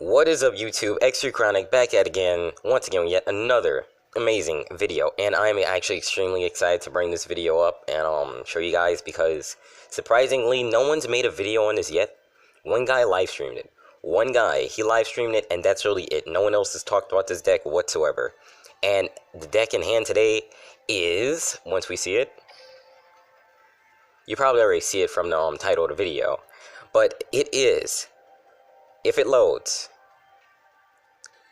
What is up, YouTube? X3 Chronic back at again, once again, yet another amazing video, and I'm actually extremely excited to bring this video up and show you guys because surprisingly, no one's made a video on this yet. One guy live streamed it. One guy, he live streamed it, and that's really it. No one else has talked about this deck whatsoever. And the deck in hand today is, once we see it, you probably already see it from the title of the video, but it is, if it loads,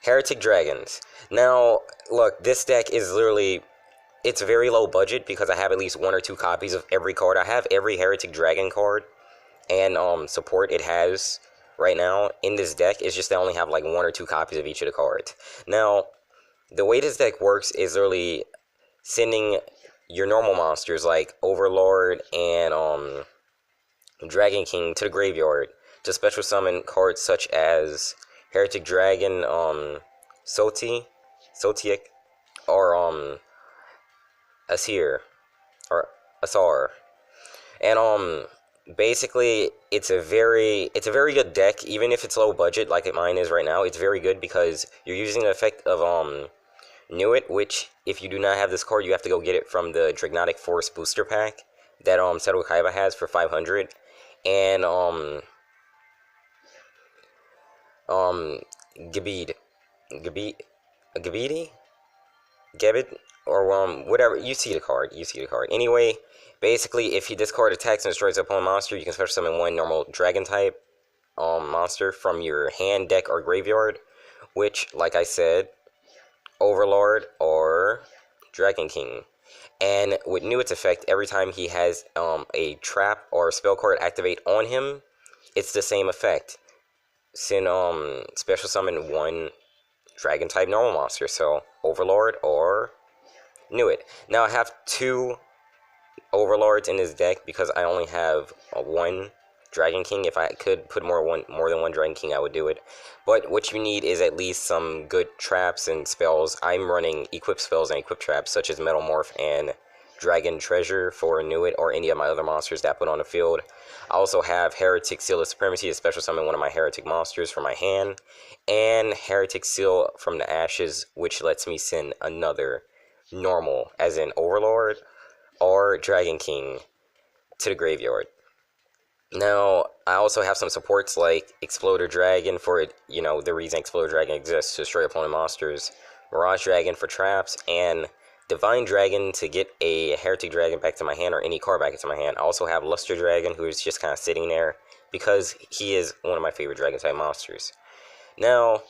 Hieratic Dragons. Now, look, this deck is literally, it's very low budget because I have at least one or two copies of every card. I have every Hieratic Dragon card and support it has right now in this deck. It's just I only have like one or two copies of each of the cards. Now, the way this deck works is literally sending your normal monsters like Overlord and Dragon King to the graveyard to special summon cards such as Hieratic Dragon, Sotiek, or Asir, or Asar, and basically it's a very good deck. Even if it's low budget like mine is right now, it's very good because you're using the effect of Nuit, which if you do not have this card, you have to go get it from the Dragnotic Force booster pack that Seto Kaiba has for 500, and Gabid, or whatever. You see the card. Anyway, basically, if you discard attacks and destroys opponent monster, you can special summon one normal dragon type monster from your hand, deck, or graveyard, which, like I said, Overlord or Dragon King. And with Nuit's effect, every time he has a trap or spell card activate on him, it's the same effect. Send special summon one dragon type normal monster, so Overlord or Nuit. Now I have two Overlords in this deck because I only have one Dragon King. If I could put more than one Dragon King, I would do it. But what you need is at least some good traps and spells. I'm running equip spells and equip traps such as Metal Morph and Dragon Treasure for Nuit or any of my other monsters that I put on the field. I also have Hieratic Seal of Supremacy to special summon one of my Hieratic monsters from my hand, and Hieratic Seal from the Ashes, which lets me send another normal, as in Overlord or Dragon King, to the graveyard. Now, I also have some supports like Exploder Dragon for, the reason Exploder Dragon exists, to destroy opponent monsters, Mirage Dragon for traps, and Divine Dragon to get a Hieratic Dragon back to my hand or any card back into my hand. I also have Luster Dragon, who is just kind of sitting there because he is one of my favorite Dragon type monsters. Now,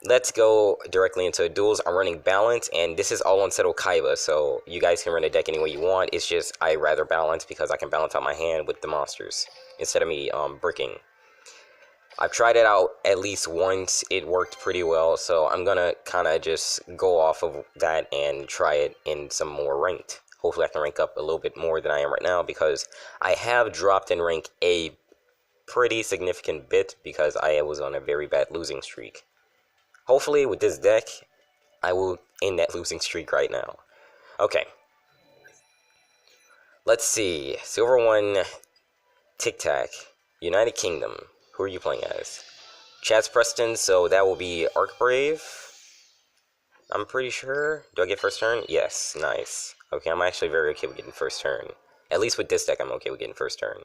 let's go directly into Duels. I'm running Balance, and this is all on Seto Kaiba, so you guys can run a deck any way you want. It's just I rather balance because I can balance out my hand with the monsters instead of me bricking. I've tried it out at least once. It worked pretty well, so I'm gonna kind of just go off of that and try it in some more ranked. Hopefully I can rank up a little bit more than I am right now because I have dropped in rank a pretty significant bit because I was on a very bad losing streak. Hopefully with this deck, I will end that losing streak right now. Okay. Let's see. Silver 1, Tic Tac, United Kingdom. Who are you playing as? Chaz Preston, so that will be Arcbrave. I'm pretty sure. Do I get first turn? Yes, nice. Okay, I'm actually very okay with getting first turn. At least with this deck, I'm okay with getting first turn.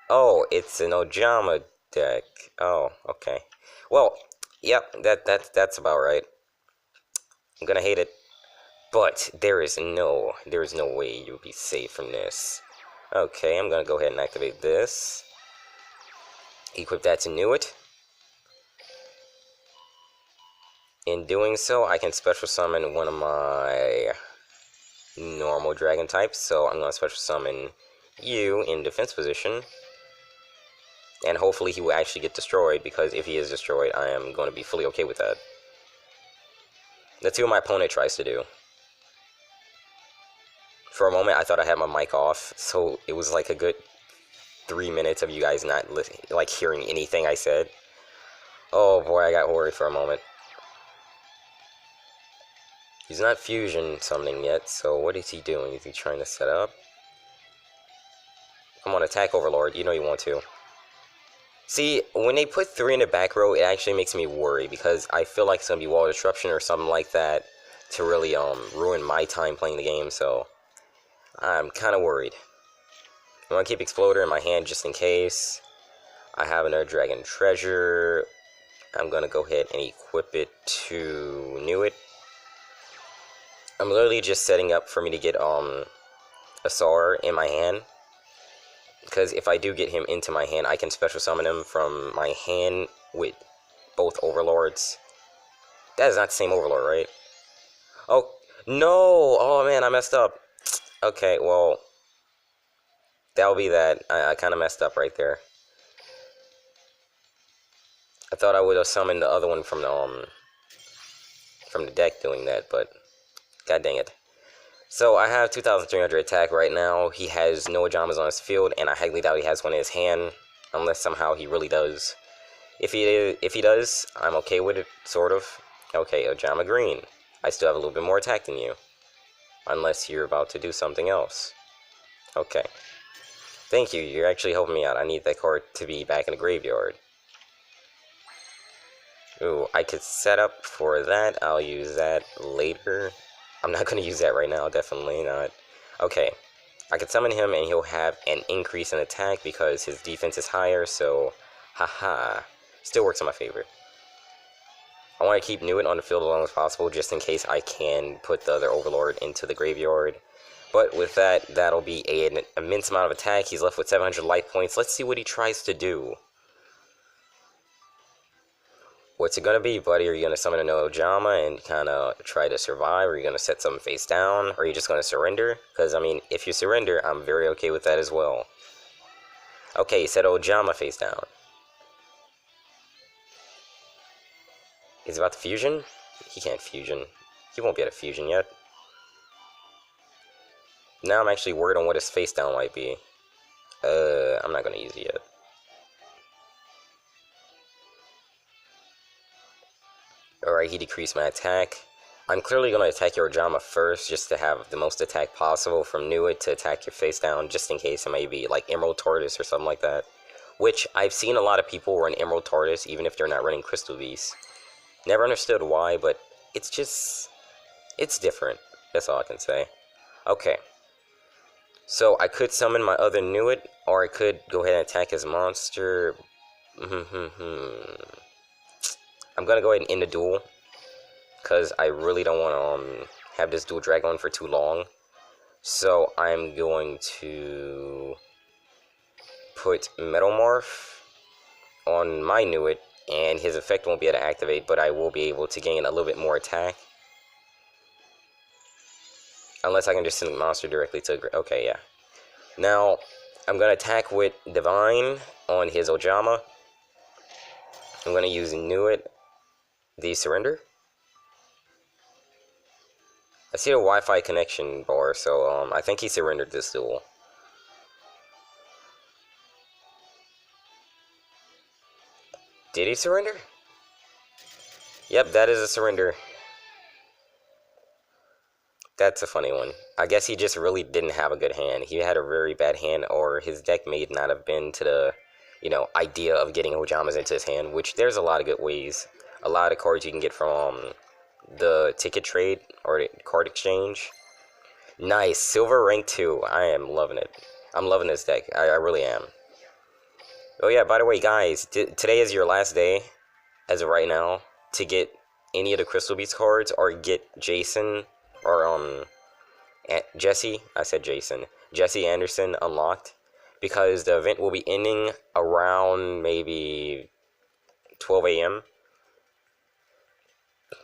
Oh, it's an Ojama deck. Oh, okay. Well, yep, that's about right. I'm gonna hate it. But there is no way you'll be safe from this. Okay, I'm gonna go ahead and activate this. Equip that to Nuit. In doing so, I can special summon one of my normal dragon types. So I'm gonna special summon you in defense position. And hopefully he will actually get destroyed, because if he is destroyed, I am going to be fully okay with that. Let's see what my opponent tries to do. For a moment, I thought I had my mic off, so it was like a good 3 minutes of you guys not hearing anything I said. Oh boy, I got worried for a moment. He's not fusion summoning yet, so what is he doing? Is he trying to set up? Come on, attack Overlord. You know you want to. See, when they put 3 in the back row, it actually makes me worry because I feel like it's gonna be wall disruption or something like that to really ruin my time playing the game. So I'm kind of worried. I want to keep Exploder in my hand just in case. I have another Dragon Treasure. I'm gonna go ahead and equip it to Nuit. I'm literally just setting up for me to get a Sar in my hand. Because if I do get him into my hand, I can special summon him from my hand with both Overlords. That is not the same Overlord, right? Oh, no! Oh, man, I messed up. Okay, well, that'll be that. I kind of messed up right there. I thought I would have summoned the other one from the deck doing that, but god dang it. So I have 2,300 attack right now. He has no Ojamas on his field, and I highly doubt he has one in his hand, unless somehow he really does. If he does, I'm okay with it, sort of. Okay, Ojama Green. I still have a little bit more attack than you, unless you're about to do something else. Okay. Thank you, you're actually helping me out. I need that card to be back in the graveyard. Ooh, I could set up for that. I'll use that later. I'm not going to use that right now, definitely not. Okay, I could summon him and he'll have an increase in attack because his defense is higher, so haha. Still works in my favor. I want to keep Nuit on the field as long as possible just in case I can put the other Overlord into the graveyard. But with that, that'll be an immense amount of attack. He's left with 700 life points. Let's see what he tries to do. What's it gonna be, buddy? Are you gonna summon an Ojama and kind of try to survive? Or are you gonna set something face down? Or are you just gonna surrender? Because, I mean, if you surrender, I'm very okay with that as well. Okay, set Ojama face down. He's about to fusion? He can't fusion. He won't be able to fusion yet. Now I'm actually worried on what his face down might be. I'm not gonna use it yet. Alright, he decreased my attack. I'm clearly going to attack your Ojama first, just to have the most attack possible from Nuit to attack your face down, just in case it may be like Emerald Tortoise or something like that. Which, I've seen a lot of people run Emerald Tortoise, even if they're not running Crystal Beast. Never understood why, but it's just... it's different. That's all I can say. Okay. So, I could summon my other Nuit, or I could go ahead and attack his monster. I'm gonna go ahead and end the duel, because I really don't want to have this duel drag on for too long. So I'm going to put Metamorph on my Nuit, and his effect won't be able to activate, but I will be able to gain a little bit more attack. Unless I can just send the monster directly to... okay, yeah. Now, I'm going to attack with Divine on his Ojama. I'm going to use Nuit. The surrender? I see a Wi-Fi connection bar, so I think he surrendered this duel. Did he surrender? Yep, that is a surrender. That's a funny one. I guess he just really didn't have a good hand. He had a very bad hand, or his deck may not have been to the, idea of getting Ojamas into his hand, which there's a lot of good ways. A lot of cards you can get from the ticket trade or the card exchange. Nice, silver rank 2. I am loving it. I'm loving this deck. I really am. Oh yeah, by the way, guys, today is your last day, as of right now, to get any of the Crystal Beast cards or get Jason or Jesse. I said Jason. Jesse Anderson unlocked, because the event will be ending around maybe 12 a.m.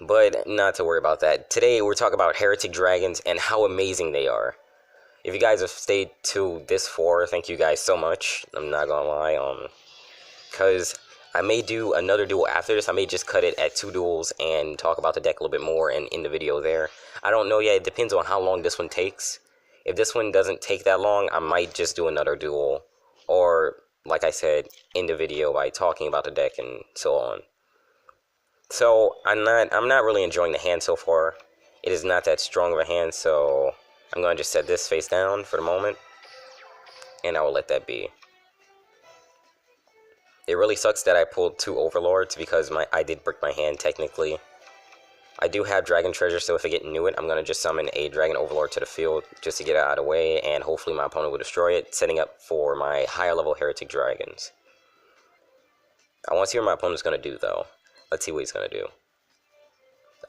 But not to worry about that. Today we're talking about Hieratic Dragons and how amazing they are. If you guys have stayed to this far, thank you guys so much. I'm not gonna lie, because I may do another duel after this. I may just cut it at 2 duels and talk about the deck a little bit more and end the video there. I don't know yet. It depends on how long this one takes. If this one doesn't take that long, I might just do another duel, or like I said, end the video by talking about the deck and so on. So I'm not really enjoying the hand so far. It is not that strong of a hand, so I'm gonna just set this face down for the moment, and I will let that be. It really sucks that I pulled 2 Overlords because I did brick my hand technically. I do have Dragon Treasure, so if I get into it, I'm going to just summon a Dragon Overlord to the field just to get it out of the way, and hopefully my opponent will destroy it, setting up for my higher level Hieratic Dragons. I want to see what my opponent's going to do, though. Let's see what he's going to do.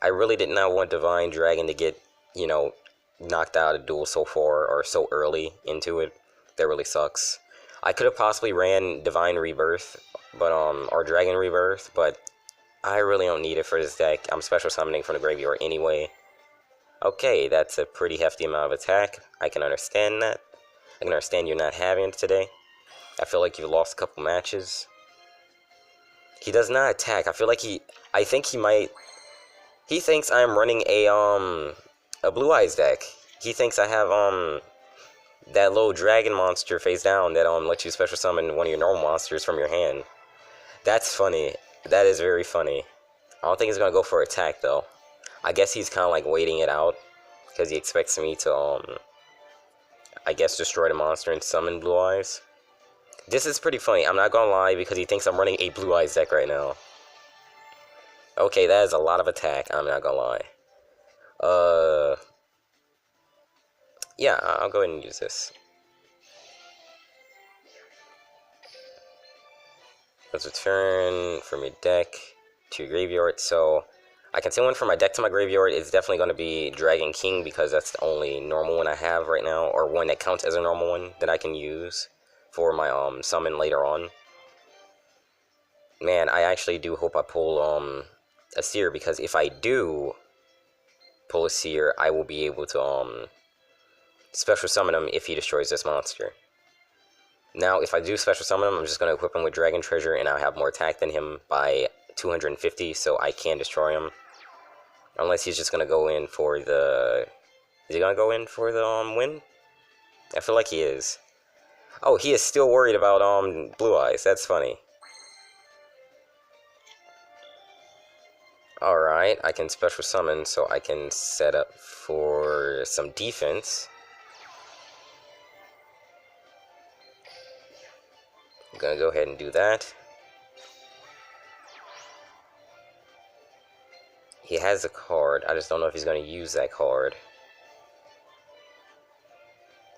I really did not want Divine Dragon to get, you know, knocked out of Duel so far or so early into it. That really sucks. I could have possibly ran Divine Rebirth, but or Dragon Rebirth, but I really don't need it for this deck. I'm special summoning from the graveyard anyway. Okay, that's a pretty hefty amount of attack. I can understand that. I can understand you not having it today. I feel like you've lost a couple matches. He does not attack. I feel like I think he might. He thinks I'm running a Blue Eyes deck. He thinks I have that little dragon monster face down that lets you special summon one of your normal monsters from your hand. That's funny. That is very funny. I don't think he's gonna go for attack though. I guess he's kind of like waiting it out because he expects me to I guess destroy the monster and summon Blue Eyes. This is pretty funny. I'm not gonna lie because he thinks I'm running a Blue Eyes deck right now. Okay, that is a lot of attack. I'm not gonna lie. Yeah, I'll go ahead and use this. Let's return from your deck to your graveyard. So I can send one from my deck to my graveyard. It's definitely going to be Dragon King because that's the only normal one I have right now, or one that counts as a normal one that I can use for my summon later on. Man, I actually do hope I pull a Seer, because if I do pull a Seer, I will be able to special summon him if he destroys this monster. Now, if I do special summon him, I'm just going to equip him with Dragon Treasure, and I'll have more attack than him by 250, so I can destroy him. Unless he's just going to go in for the... Is he going to go in for the win? I feel like he is. Oh, he is still worried about Blue Eyes. That's funny. Alright, I can special summon, so I can set up for some defense. I'm gonna go ahead and do that. He has a card. I just don't know if he's gonna use that card.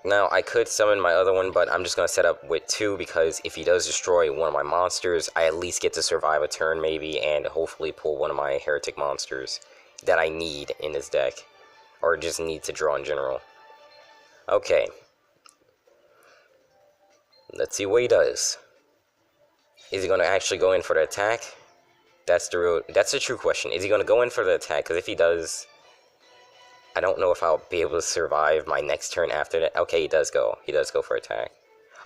Now, I could summon my other one, but I'm just gonna set up with 2 because if he does destroy one of my monsters, I at least get to survive a turn maybe and hopefully pull one of my Hieratic monsters that I need in this deck. Or just need to draw in general. Okay. Let's see what he does. Is he going to actually go in for the attack? That's the true question. Is he going to go in for the attack? Because if he does, I don't know if I'll be able to survive my next turn after that. Okay, he does go. He does go for attack.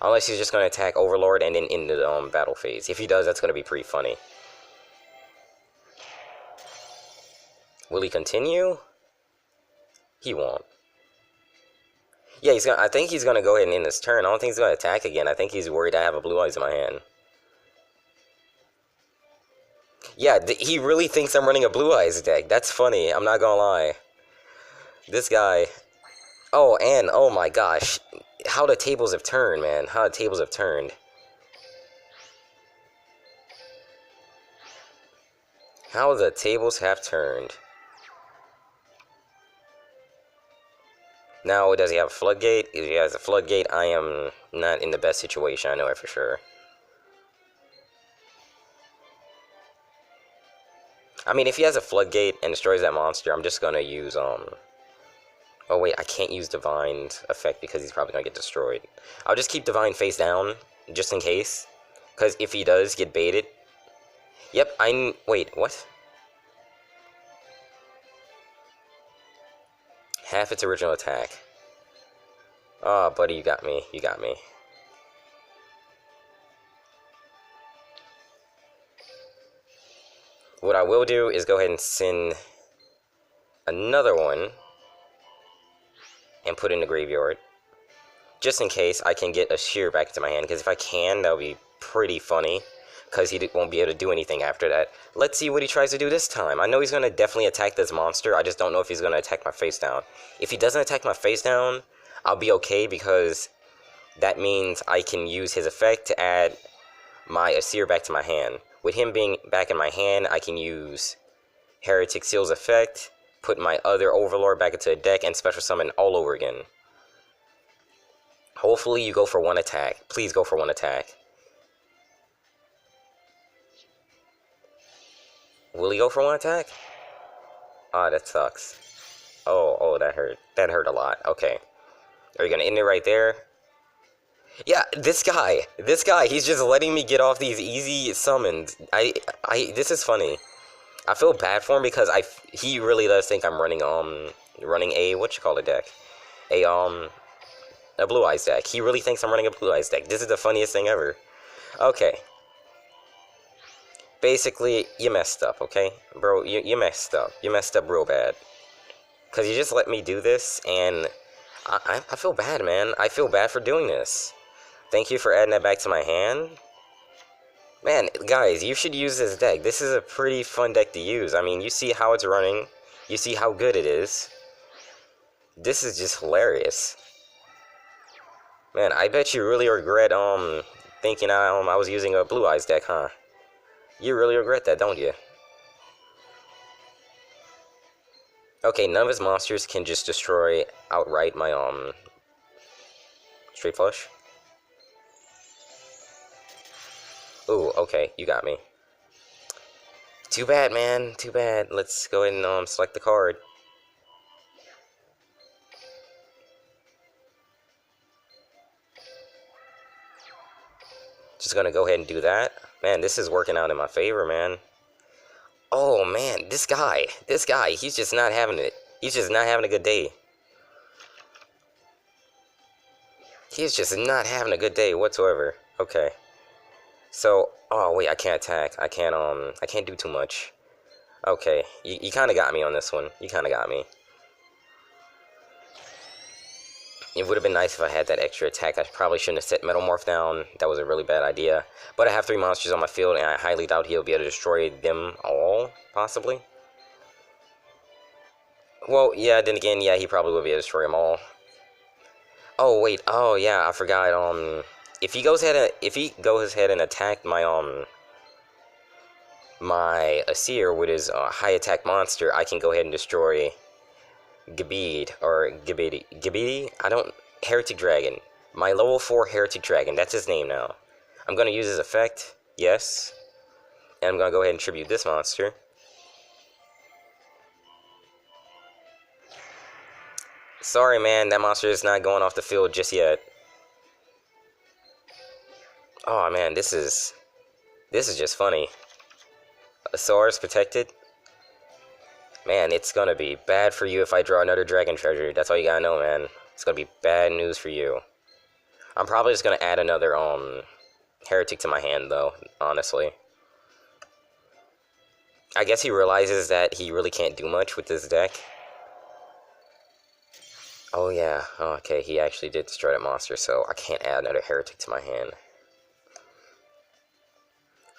Unless he's just going to attack Overlord and then into the battle phase. If he does, that's going to be pretty funny. Will he continue? He won't. Yeah, I think he's going to go ahead and end his turn. I don't think he's going to attack again. I think he's worried I have a Blue Eyes in my hand. Yeah, he really thinks I'm running a Blue Eyes deck. That's funny. I'm not gonna lie. This guy... Oh, and, oh my gosh. How the tables have turned, man. How the tables have turned. How the tables have turned. Now, does he have a floodgate? If he has a floodgate, I am not in the best situation. I know it for sure. I mean, if he has a floodgate and destroys that monster, I'm just gonna use, Oh wait, I can't use Divine's effect because he's probably gonna get destroyed. I'll just keep Divine face down, just in case. Because if he does get baited... Yep, wait, what? Half its original attack. Oh, buddy, you got me. You got me. What I will do is go ahead and send another one and put it in the graveyard. Just in case I can get a Shear back into my hand. Because if I can, that would be pretty funny. Because he won't be able to do anything after that. Let's see what he tries to do this time. I know he's going to definitely attack this monster. I just don't know if he's going to attack my face down. If he doesn't attack my face down, I'll be okay. Because that means I can use his effect to add my Asir back to my hand. With him being back in my hand, I can use Hieratic Seal's effect, put my other Overlord back into the deck, and special summon all over again. Hopefully you go for one attack. Please go for one attack. Will he go for one attack? Ah, that sucks. Oh, that hurt. That hurt a lot. Okay. Are you gonna end it right there? Yeah, this guy, he's just letting me get off these easy summons. This is funny. I feel bad for him because he really does think I'm running a, what you call it, deck? A Blue Eyes deck. He really thinks I'm running a Blue Eyes deck. This is the funniest thing ever. Okay. Basically, you messed up, okay? Bro, you messed up. You messed up real bad. Because you just let me do this, and I feel bad, man. I feel bad for doing this. Thank you for adding that back to my hand. Man, guys, you should use this deck. This is a pretty fun deck to use. I mean, you see how it's running. You see how good it is. This is just hilarious. Man, I bet you really regret, thinking I was using a Blue Eyes deck, huh? You really regret that, don't you? Okay, none of his monsters can just destroy outright my, Straight Flush. Ooh, okay, you got me. Too bad, man, too bad. Let's go ahead and, select the card. Just gonna go ahead and do that. Man, this is working out in my favor, man. Oh, man, this guy, he's just not having it. He's just not having a good day. He's just not having a good day whatsoever. Okay. So, oh, wait, I can't attack. I can't do too much. Okay, you kind of got me on this one. You kind of got me. It would have been nice if I had that extra attack. I probably shouldn't have set Metamorph down. That was a really bad idea. But I have 3 monsters on my field, and I highly doubt he'll be able to destroy them all, possibly. Well, yeah, then again, yeah, he probably will be able to destroy them all. Oh, wait, oh, yeah, I forgot, if he goes ahead and attack my, my Asir with his, high attack monster, I can go ahead and destroy Gibidi, Hieratic Dragon. My level 4 Hieratic Dragon, that's his name now. I'm gonna use his effect, yes. And I'm gonna go ahead and tribute this monster. Sorry, man, that monster is not going off the field just yet. Oh, man, this is just funny. Asaurus protected. Man, it's gonna be bad for you if I draw another Dragon Treasure. That's all you gotta know, man. It's gonna be bad news for you. I'm probably just gonna add another, Hieratic to my hand, though, honestly. I guess he realizes that he really can't do much with this deck. Oh, yeah. Oh, okay, he actually did destroy that monster, so I can't add another Hieratic to my hand.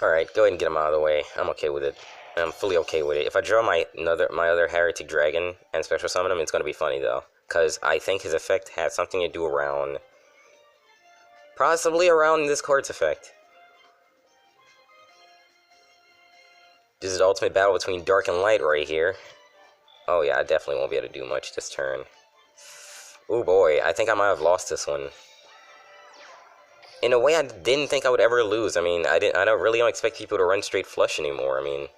Alright, go ahead and get him out of the way. I'm okay with it. I'm fully okay with it. If I draw my other Hieratic Dragon and special summon him, it's going to be funny, though. Because I think his effect has something to do around... possibly around this card's effect. This is the ultimate battle between dark and light right here. Oh yeah, I definitely won't be able to do much this turn. Oh boy, I think I might have lost this one. In a way, I didn't think I would ever lose. I mean, I don't really expect people to run straight flush anymore. I mean,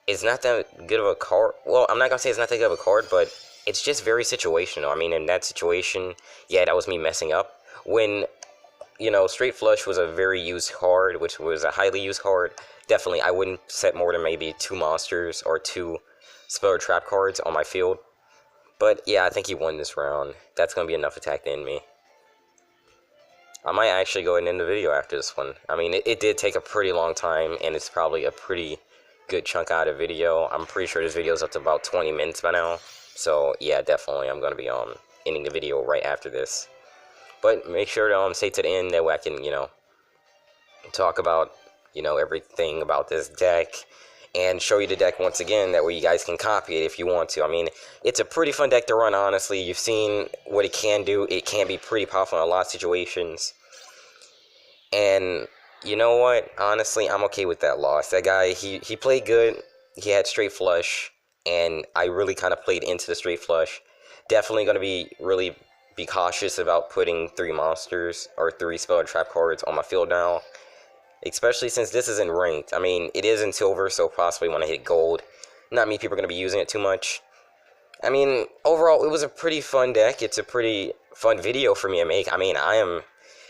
it's not that good of a card. Well, I'm not gonna say it's not that good of a card, but it's just very situational. I mean, in that situation, yeah, that was me messing up. When, you know, straight flush was a very used card, which was a highly used card, definitely I wouldn't set more than maybe 2 monsters or 2 spell or trap cards on my field. But yeah, I think he won this round. That's gonna be enough attack to end me. I might actually go ahead and end the video after this one. I mean, it did take a pretty long time, and it's probably a pretty good chunk out of video. I'm pretty sure this video is up to about 20 minutes by now. So yeah, definitely I'm gonna be ending the video right after this. But make sure to stay to the end, that way I can, you know, talk about, you know, everything about this deck and show you the deck once again. That way you guys can copy it if you want to. I mean, it's a pretty fun deck to run, honestly. You've seen what it can do. It can be pretty powerful in a lot of situations. And You know what? Honestly, I'm okay with that loss. That guy, he played good. He had straight flush, and I really kind of played into the straight flush. Definitely going to be really be cautious about putting three monsters or three spell and trap cards on my field now, especially since this isn't ranked. I mean, it is in silver, so possibly when I hit gold, not many people are going to be using it too much. I mean, overall, it was a pretty fun deck. It's a pretty fun video for me to make. I mean,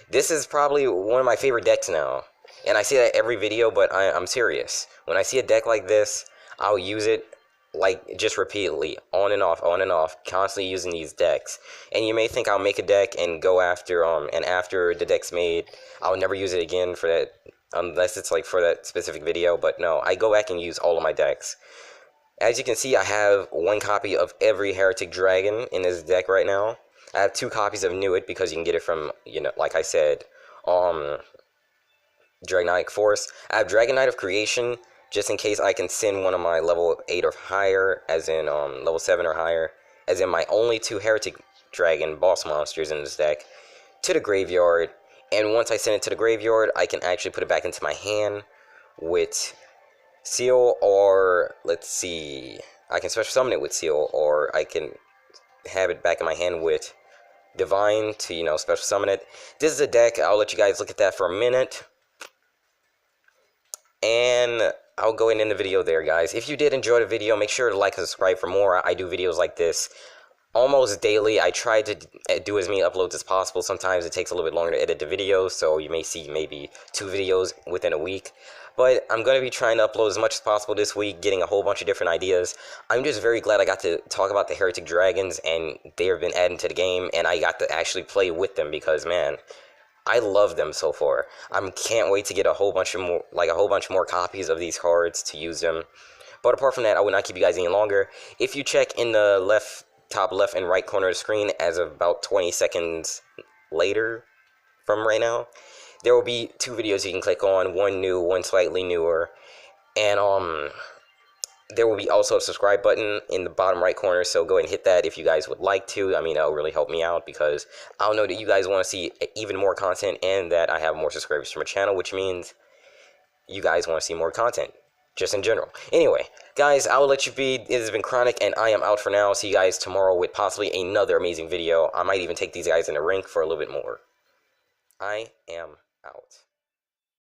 this is probably one of my favorite decks now. And I say that every video, but I'm serious. When I see a deck like this, I'll use it like just repeatedly, on and off, constantly using these decks. And you may think I'll make a deck and go after and after the deck's made, I'll never use it again for that unless it's like for that specific video, but no, I go back and use all of my decks. As you can see, I have one copy of every Hieratic Dragon in this deck right now. I have two copies of New It because you can get it from, like I said, Dragonic Force. I have Dragon Knight of Creation, just in case I can send one of my level 8 or higher, as in level 7 or higher, as in my only two Hieratic Dragon boss monsters in this deck, to the graveyard. And once I send it to the graveyard, I can actually put it back into my hand with Seal, or let's see, I can special summon it with Seal, or I can have it back in my hand with Divine to, special summon it. This is a deck. I'll let you guys look at that for a minute, and I'll go in the video there, guys. If you did enjoy the video, make sure to like and subscribe for more. I do videos like this almost daily. I try to do as many uploads as possible. Sometimes it takes a little bit longer to edit the videos, so you may see maybe 2 videos within a week. But I'm going to be trying to upload as much as possible this week, getting a whole bunch of different ideas. I'm just very glad I got to talk about the Hieratic Dragons, and they have been added to the game, and I got to actually play with them because, man, I love them so far. I can't wait to get a whole bunch more copies of these cards to use them. But apart from that, I will not keep you guys any longer. If you check in the top left and right corner of the screen, as of about 20 seconds later from right now, there will be 2 videos you can click on, one new, one slightly newer, and there will be also a subscribe button in the bottom right corner, so go ahead and hit that if you guys would like to. I mean, that'll really help me out because I'll know that you guys want to see even more content and that I have more subscribers to my channel, which means you guys want to see more content, just in general. Anyway, guys, I will let you be. It has been Chronic, and I am out for now. See you guys tomorrow with possibly another amazing video. I might even take these guys in the rink for a little bit more. I am out.